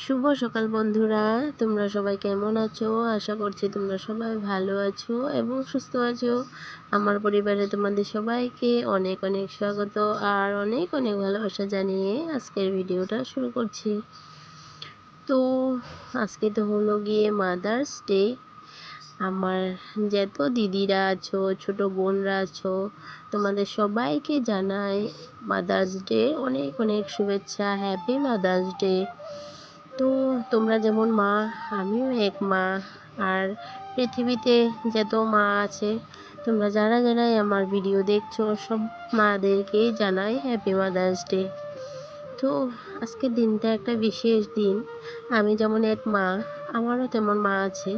শুভ সকাল বন্ধুরা, তোমরা সবাই কেমন আছো? আশা করছি তোমরা সবাই ভালো আছো এবং সুস্থ আছো। আমার পরিবারে তোমাদের সবাইকে অনেক অনেক স্বাগত আর অনেক অনেক ভালোবাসা জানিয়ে আজকের ভিডিওটা শুরু করছি। তো আজকে তো হলো গিয়ে মাদার্স ডে। আমার যত দিদিরা আছো, ছোট বোনরা আছো, তোমাদের সবাইকে জানাই মাদার্স ডে অনেক অনেক শুভেচ্ছা। Happy mother's day. তো তোমরা যেমন মা, আমিও এক মা। আর পৃথিবীতে যত মা আছে, তোমরা যারা যারাই আমার ভিডিও দেখছো, সব মাদেরকেই জানাই হ্যাপি মাদার্স ডে। তো আজকের দিনটা একটা বিশেষ দিন। আমি যেমন এক মা, আমারও তেমন মা আছে।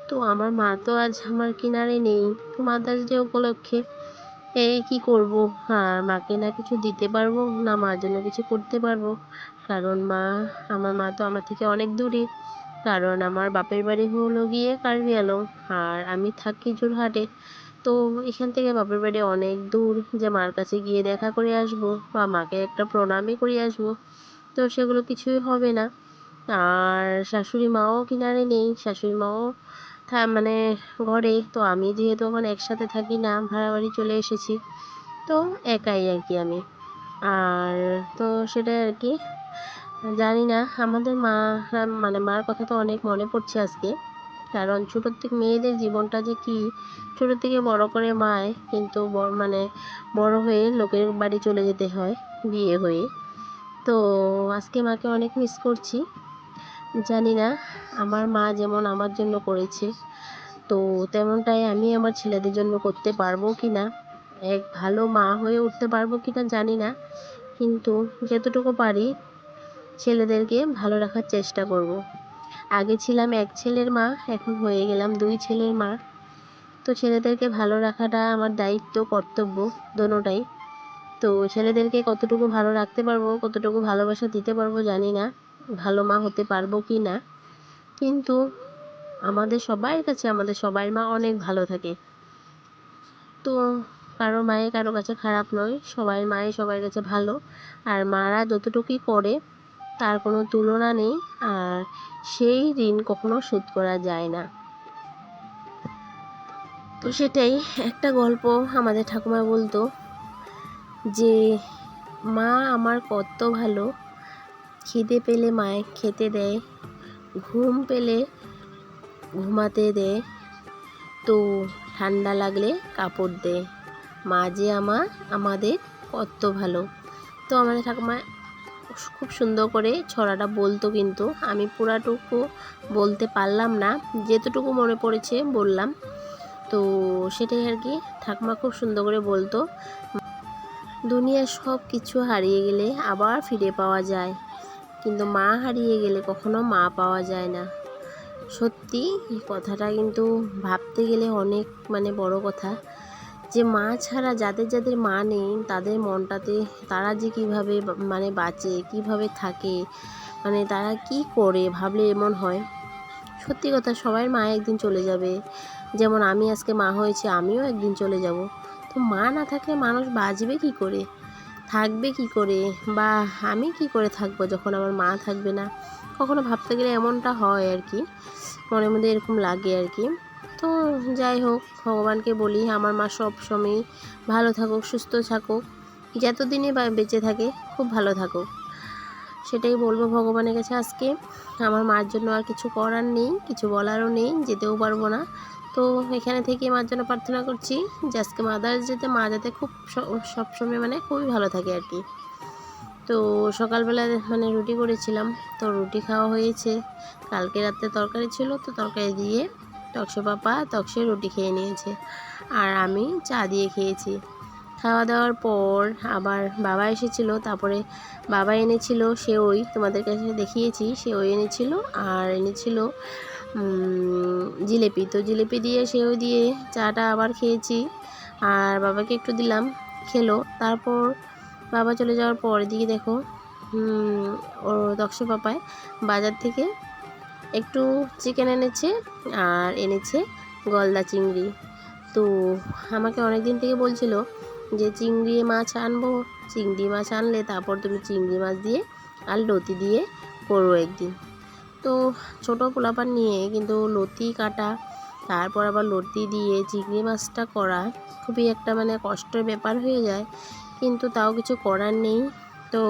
তো আমার মা তো আজ আমার কিনারে নেই। তো মাদার্স ডে উপলক্ষে কি করব, আর মাকে না কিছু দিতে পারবো না মার জন্য কিছু করতে পারবো, কারণ আমার মা তো আমার থেকে অনেক দূরে। কারণ আমার বাপের বাড়ি হলো গিয়ে কার্বি আলং, আর আমি থাকি যোরহাটে। তো এখান থেকে বাপের বাড়ি অনেক দূর, যে মার কাছে গিয়ে দেখা করে আসবো বা মাকে একটা প্রণামই করে আসবো, তো সেগুলো কিছুই হবে না। আর শাশুড়ি মাও কিনারে নেই, শাশুড়ি মাও মানে ঘরে। তো আমি যেহেতু এখন একসাথে থাকি না, ভাড়া বাড়ি চলে এসেছি, তো একাই আর কি আমি। আর তো সেটাই আর কি। জানি না, আমাদের মা মানে মার কথা তো অনেক মনে পড়ছে আজকে। কারণ ছোটোর থেকে মেয়েদের জীবনটা যে কি, ছোটো থেকে বড় করে মায়, কিন্তু বড় হয়ে লোকের বাড়ি চলে যেতে হয় বিয়ে হয়ে। তো আজকে মাকে অনেক মিস করছি। জানি না আমার মা যেমন আমার জন্য করেছে, তো তেমনটাই আমি আমার ছেলেদের জন্য করতে পারবো কি না, এক ভালো মা হয়ে উঠতে পারবো কি না জানি না, কিন্তু যতটুকু পারি ছেলেদেরকে ভালো রাখার চেষ্টা করব। আগে ছিলাম এক ছেলের মা, এখন হয়ে গেলাম দুই ছেলের মা। তো ছেলেদেরকে ভালো রাখাটা আমার দায়িত্ব, কর্তব্য দোনোটাই। তো ছেলেদেরকে কতটুকু ভালো রাখতে পারবো, কতটুকু ভালোবাসা দিতে পারবো জানি না, ভালো মা হতে পারবো কি না। কিন্তু আমাদের সবার কাছে আমাদের সবার মা অনেক ভালো থাকে। তো কারো মায়ে কারো কাছে খারাপ নয়, সবাই মায়ে সবার কাছে ভালো। আর মারা যতটুকুই করে তার কোনো তুলনা নেই, আর সেই ঋণ কখনো শোধ করা যায় না। তো সেটাই একটা গল্প আমাদের ঠাকুমা বলতো, যে মা আমার কত ভালো, খিদে পেলে মায়ে খেতে দেয়, ঘুম পেলে ঘুমাতে দেয়, তো ঠান্ডা লাগলে কাপড় দেয়। মা যে আমাদের কত ভালো। তো আমাদের ঠাকুমা খুব সুন্দর করে ছড়াটা বলতো, কিন্তু আমি পুরাটুকু বলতে পারলাম না, যেতটুকু মনে পড়েছে বললাম। তো সেটাই আর কি। ঠাকুমা খুব সুন্দর করে বলতো, দুনিয়ার সব কিছু হারিয়ে গেলে আবার ফিরে পাওয়া যায়, কিন্তু মা হারিয়ে গেলে কখনো মা পাওয়া যায় না। সত্যি এই কথাটা কিন্তু ভাবতে গেলে অনেক বড় কথা, যে মা ছাড়া যাদের যাদের মা নেই তাদের মনটাতে তারা যে কীভাবে বাঁচে, কীভাবে থাকে, তারা কি করে ভাবলে এমন হয়। সত্যি কথা, সবার মা একদিন চলে যাবে। যেমন আমি আজকে মা হয়েছি, আমিও একদিন চলে যাব। তো মা না থাকলে মানুষ বাঁচবে কি করে, থাকবে কি করে, বা আমি কি করে থাকবো যখন আমার মা থাকবে না। কখনো ভাবতে গেলে এমনটা হয় আর কি, মনের মধ্যে এরকম লাগে আর কি। তো যাই হোক, ভগবানকে বলি আমার মা সব সময় ভালো থাকুক, সুস্থ থাকুক, যতদিনই বেঁচে থাকে খুব ভালো থাকুক, সেটাই বলবো ভগবানের কাছে আজকে। আমার মার জন্য আর কিছু করার নেই, কিছু বলারও নেই, যেতেও পারবো না। তো এখানে থেকে মার জন্য প্রার্থনা করছি যে আজকে মাদার্স ডেতে মা যাতে খুব সবসময় খুবই ভালো থাকে আর কি। তো সকালবেলা রুটি করেছিলাম, তো রুটি খাওয়া হয়েছে। কালকে রাত্রে তরকারি ছিল, তো তরকারি দিয়ে তকসে পাপা তকসে রুটি খেয়ে নিয়েছে, আর আমি চা দিয়ে খেয়েছি। খাওয়া দাওয়ার পর আবার বাবা এসেছিলো, তারপরে বাবা এনেছিল সেওই, তোমাদের কাছে দেখিয়েছি, সেওই এনেছিল, আর এনেছিল জিলেপি। তো জিলেপি দিয়ে সেও দিয়ে চাটা আবার খেয়েছি, আর বাবাকে একটু দিলাম, খেলো। তারপর বাবা চলে যাওয়ার পর এদিকে দেখো, ওর দক্ষ পাপায় বাজার থেকে একটু চিকেন এনেছে, আর এনেছে গলদা চিংড়ি। তো আমাকে অনেক দিন থেকে বলছিল যে চিংড়ি মাছ আনবো, চিংড়ি মাছ আনলে তারপর তুমি চিংড়ি মাছ দিয়ে আর লতি দিয়ে করো একদিন। তো ছোটো পোলাপান নিয়ে কিন্তু লতি কাটা, তারপর আবার লতি দিয়ে চিংড়ি মাছটা করা খুবই একটা মানে কষ্টের ব্যাপার হয়ে যায়, কিন্তু তাও কিছু করার নেই। তো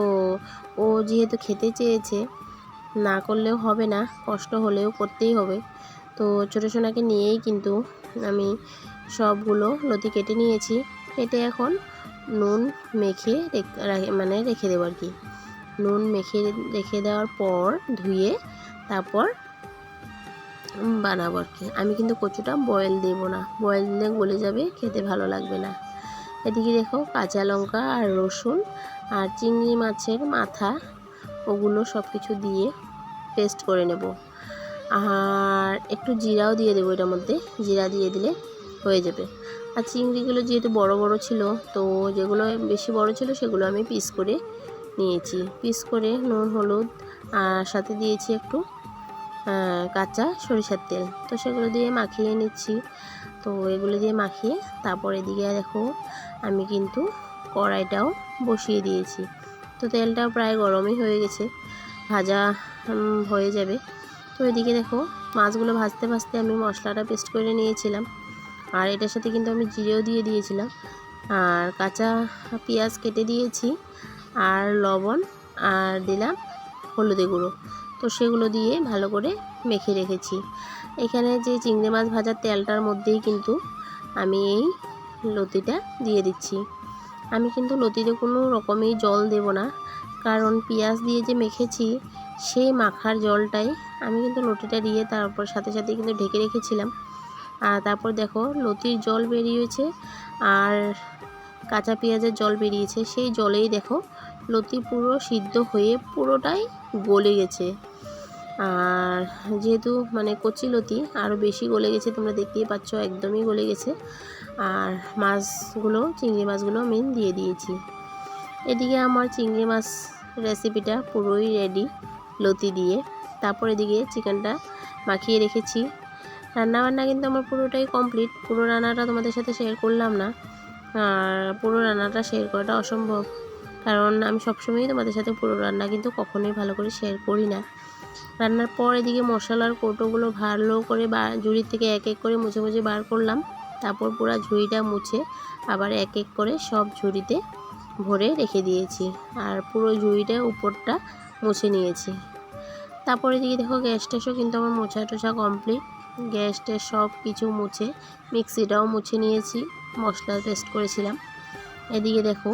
ও যেহেতু খেতে চেয়েছে, না করলেও হবে না, কষ্ট হলেও করতেই হবে। তো ছোটো সোনাকে নিয়েই কিন্তু আমি সবগুলো লতি কেটে নিয়েছি। কেটে এখন নুন মেখে মানে রেখে দেবো আর কি। নুন মেখে রেখে দেওয়ার পর ধুয়ে তারপর বানাবো আর কি। আমি কিন্তু কচুটা বয়েল দেবো না, বয়েল দিলে গলে যাবে, খেতে ভালো লাগবে না। এদিকে দেখো কাঁচা লঙ্কা আর রসুন আর চিংড়ি মাছের মাথা, ওগুলো সব কিছু দিয়ে পেস্ট করে নেব। আর একটু জিরাও দিয়ে দেবো এটার মধ্যে, জিরা দিয়ে দিলে হয়ে যাবে। আর চিংড়িগুলো যেহেতু বড় বড় ছিল, তো যেগুলো বেশি বড় ছিল সেগুলো আমি পিস করে নিয়েছি। পিস করে নুন হলুদ আর সাথে দিয়েছি একটু কাঁচা সরিষার তেল, তো সেগুলো দিয়ে মাখিয়ে নিচ্ছি। তো এগুলো দিয়ে মাখিয়ে তারপর এদিকে দেখো আমি কিন্তু কড়াইটাও বসিয়ে দিয়েছি। তো তেলটাও প্রায় গরমই হয়ে গেছে, ভাজা হয়ে যাবে। তো এদিকে দেখো মাছগুলো ভাজতে ভাজতে আমি মশলাটা পেস্ট করে নিয়েছিলাম, আর এটার সাথে কিন্তু আমি জিরেও দিয়ে দিয়েছিলাম, আর কাঁচা পেঁয়াজ কেটে দিয়েছি, আর লবণ আর দিলাম হলুদে গুঁড়ো। তো সেগুলো দিয়ে ভালো করে মেখে রেখেছি। এখানে যে চিংড়ি মাছ ভাজার তেলটার মধ্যেই কিন্তু আমি এই লতিটা দিয়ে দিচ্ছি। আমি কিন্তু লতিতে কোনো রকমই জল দেব না, কারণ পেঁয়াজ দিয়ে যে মেখেছি সেই মাখার জলটাই আমি কিন্তু লতিটা দিয়ে তারপর সাথে সাথে কিন্তু ঢেকে রেখেছিলাম। আর তারপর দেখো লতির জল বেরিয়েছে আর কাঁচা পেঁয়াজের জল বেরিয়েছে, সেই জলেই দেখো লতি পুরো সিদ্ধ হয়ে পুরোটাই গলে গেছে। আর যেহেতু মানে কচি লতি আরও বেশি গলে গেছে, তোমরা দেখতেই পাচ্ছ একদমই গলে গেছে। আর মাছগুলো চিংড়ি মাছগুলো আমি দিয়ে দিয়েছি। এদিকে আমার চিংড়ি মাছ রেসিপিটা পুরোই রেডি লতি দিয়ে। তারপর এদিকে চিকেনটা মাখিয়ে রেখেছি। রান্নাবান্না কিন্তু আমার পুরোটাই কমপ্লিট। পুরো রান্নাটা তোমাদের সাথে শেয়ার করলাম না, আর পুরো রান্নাটা শেয়ার করাটা অসম্ভব, কারণ আমি সবসময়ই তোমাদের সাথে পুরো রান্না কিন্তু কখনোই ভালো করে শেয়ার করি না। রান্নার পর এদিকে মশলার কৌটোগুলো ভালো করে ঝুড়ির থেকে এক এক করে মুছে মুছে বার করলাম। তারপর পুরো ঝুড়িটা মুছে আবার এক এক করে সব ঝুড়িতে ভরে রেখে দিয়েছি, আর পুরো ঝুড়িটা উপরটা মুছে নিয়েছি। তারপরে এদিকে দেখো গ্যাস ট্যাসও কিন্তু আমার মোছা টোছা কমপ্লিট। গ্যাস ট্যাস সব কিছু মুছে মিক্সিটাও মুছে নিয়েছি, মশলা পেস্ট করেছিলাম। এদিকে দেখো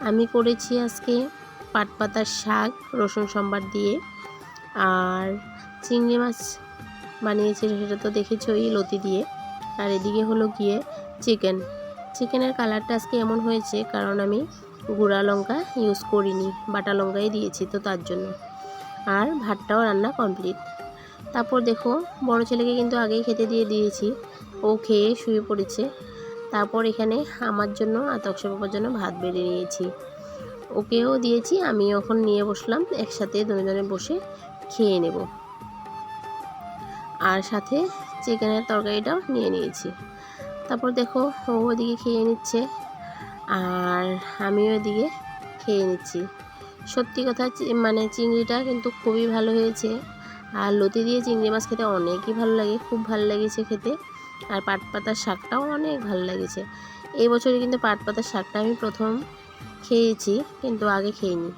আমি করেছি আজকে পাট পাতার শাক রসুন সম্বার দিয়ে, আর চিংড়ি মাছ বানিয়েছি, সেটা তো দেখেছোই লতি দিয়ে। আর এদিকে হলো গিয়ে চিকেনের কালারটা আজকে এমন হয়েছে কারণ আমি গুঁড়া লঙ্কা ইউজ করিনি, বাটা লঙ্কাই দিয়েছি, তো তার জন্য। আর ভাতটাও রান্না কমপ্লিট। তারপর দেখো বড় ছেলেকে কিন্তু আগেই খেতে দিয়ে দিয়েছি, ও খেয়ে শুয়ে পড়েছে। তারপর এখানে আমার জন্য আর তকসা বাবার জন্য ভাত বেড়ে নিয়েছি, ওকেও দিয়েছি, আমি এখন নিয়ে বসলাম, একসাথে দুজনে বসে খেয়ে নেব। আর সাথে চিকেনের তরকারিটাও নিয়ে নিয়েছি। তারপর দেখো ও ওদিকে খেয়ে নিচ্ছে আর আমিও এদিকে খেয়ে নিচ্ছি। সত্যি কথা মানে চিংড়িটা কিন্তু খুবই ভালো হয়েছে, আর লতি দিয়ে চিংড়ি মাছ খেতে অনেকই ভালো লাগে, খুব ভালো লেগেছে খেতে। আর পাট পাতার শাকটাও অনেক ভালো লেগেছে। এই বছরে কিন্তু পাট পাতার শাকটা আমি প্রথম খেয়েছি, কিন্তু আগে খেইনি।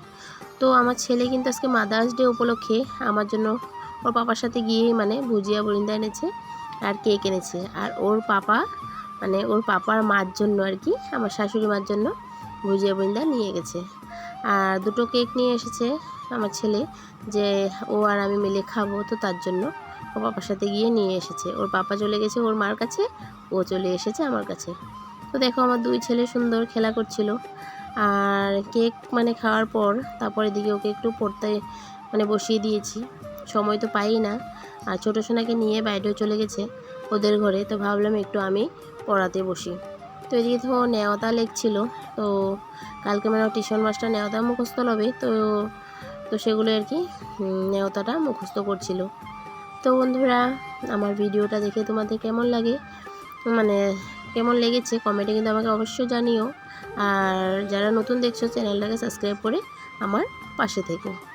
তো আমার ছেলে কিন্তু আজকে মাদার্স ডে উপলক্ষে আমার জন্য ওর পাপার সাথে গিয়ে মানে ভুজিয়া বরিন্দা এনেছে আর কেক এনেছে। আর ওর পাপা মানে ওর পাপার মার জন্য আর কি, আমার শাশুড়ি মার জন্য ভুজিয়া বরিন্দা নিয়ে গেছে। আর দুটো কেক নিয়ে এসেছে আমার ছেলে, যে ও আর আমি মিলে খাবো, তো তার জন্য ওর পাপার সাথে গিয়ে নিয়ে এসেছে। ওর পাপা চলে গেছে ওর মার কাছে, ও চলে এসেছে আমার কাছে। তো দেখো আমার দুই ছেলে সুন্দর খেলা করছিল। আর কেক মানে খাওয়ার পর তারপর এদিকে ওকে একটু পড়তে মানে বসিয়ে দিয়েছি, সময় তো পাই না। আর ছোটো সোনাকে নিয়ে বাইরেও চলে গেছে ওদের ঘরে, তো ভাবলাম একটু আমি পড়াতে বসি। তো এদিকে তো নেওতা লেখছিল, তো কালকে মানে টিউশন মাস্টার নেওতা মুখস্থ হবে, তো তো সেগুলো আর কি নেওতাটা মুখস্থ করছিল। তো বন্ধুরা আমার ভিডিওটা দেখে তোমাদের কেমন লাগে, মানে কেমন লেগেছে কমেন্টে কিন্তু আমাকে অবশ্যই জানিও। আর যারা নতুন দেখছো চ্যানেলটাকে সাবস্ক্রাইব করে আমার পাশে থেকো।